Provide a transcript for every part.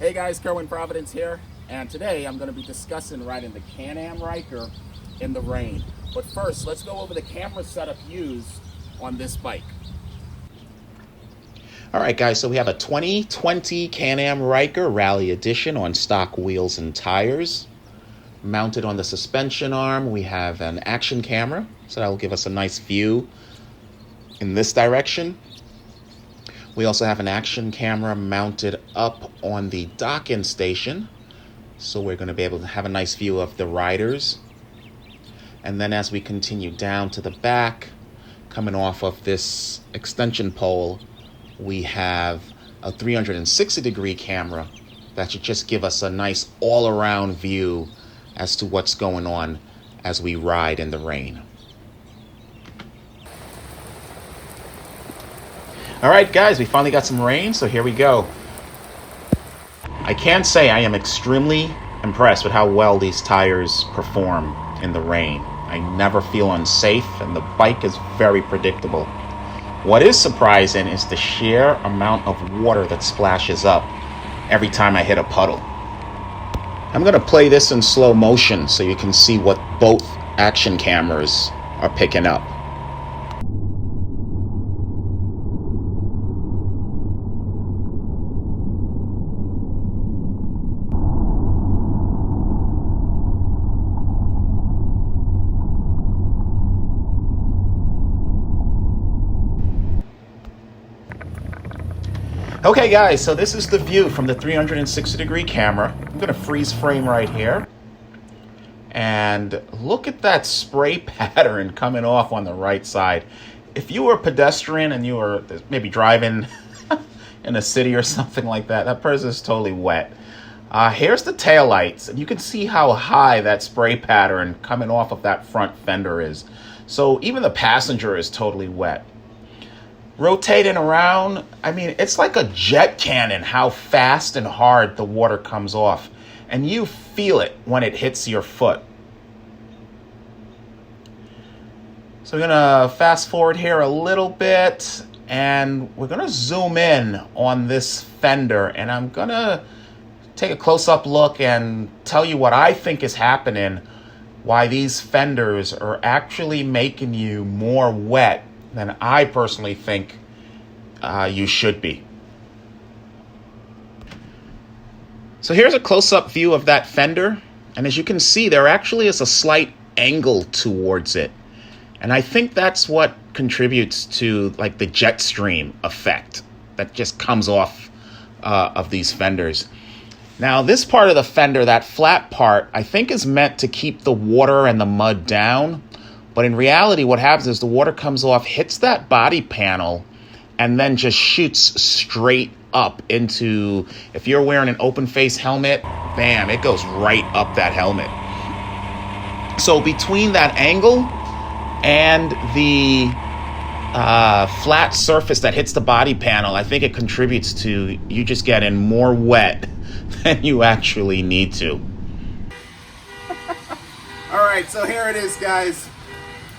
Hey guys, Kerwin Providence here, and today I'm going to be discussing riding the Can-Am Ryker in the rain. But first, let's go over the camera setup used on this bike. All right, guys, so we have a 2020 Can-Am Ryker Rally Edition on stock wheels and tires. Mounted on the suspension arm, we have an action camera, so that will give us a nice view in this direction. We also have an action camera mounted up on the dock-in station, so we're going to be able to have a nice view of the riders. And then as we continue down to the back, coming off of this extension pole, we have a 360-degree camera that should just give us a nice all-around view as to what's going on as we ride in the rain. All right, guys, we finally got some rain, so here we go. I can say I am extremely impressed with how well these tires perform in the rain. I never feel unsafe, and the bike is very predictable. What is surprising is the sheer amount of water that splashes up every time I hit a puddle. I'm going to play this in slow motion so you can see what both action cameras are picking up. Okay guys, so this is the view from the 360-degree camera. I'm going to freeze frame right here. And look at that spray pattern coming off on the right side. If you were a pedestrian and you were maybe driving in a city or something like that, that person is totally wet. Here's the taillights, and you can see how high that spray pattern coming off of that front fender is. So even the passenger is totally wet. Rotating around, I mean, it's like a jet cannon how fast and hard the water comes off. And you feel it when it hits your foot. So we're gonna fast forward here a little bit, and we're gonna zoom in on this fender, and I'm gonna take a close-up look and tell you what I think is happening, why these fenders are actually making you more wet than I personally think you should be. So here's a close-up view of that fender, and as you can see, there actually is a slight angle towards it, and I think that's what contributes to like the jet stream effect that just comes off of these fenders. Now this part of the fender, that flat part, I think is meant to keep the water and the mud down. But in reality, what happens is the water comes off, hits that body panel, and then just shoots straight up into, if you're wearing an open face helmet, bam, it goes right up that helmet. So between that angle and the flat surface that hits the body panel, I think it contributes to you just getting more wet than you actually need to. All right, so here it is, guys.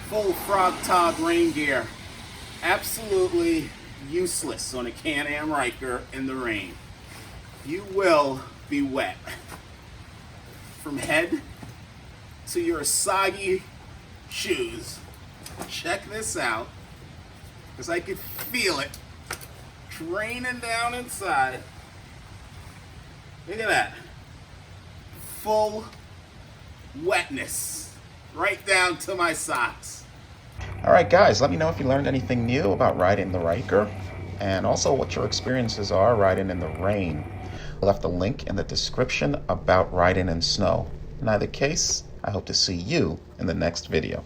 Full Frog Tog rain gear. Absolutely useless on a Can-Am Ryker in the rain. You will be wet from head to your soggy shoes. Check this out, because I could feel it draining down inside. Look at that. Full wetness right down to my socks. All right, guys, let me know if you learned anything new about riding the Ryker, and also what your experiences are riding in the rain. I left a link in the description about riding in snow. In either case, I hope to see you in the next video.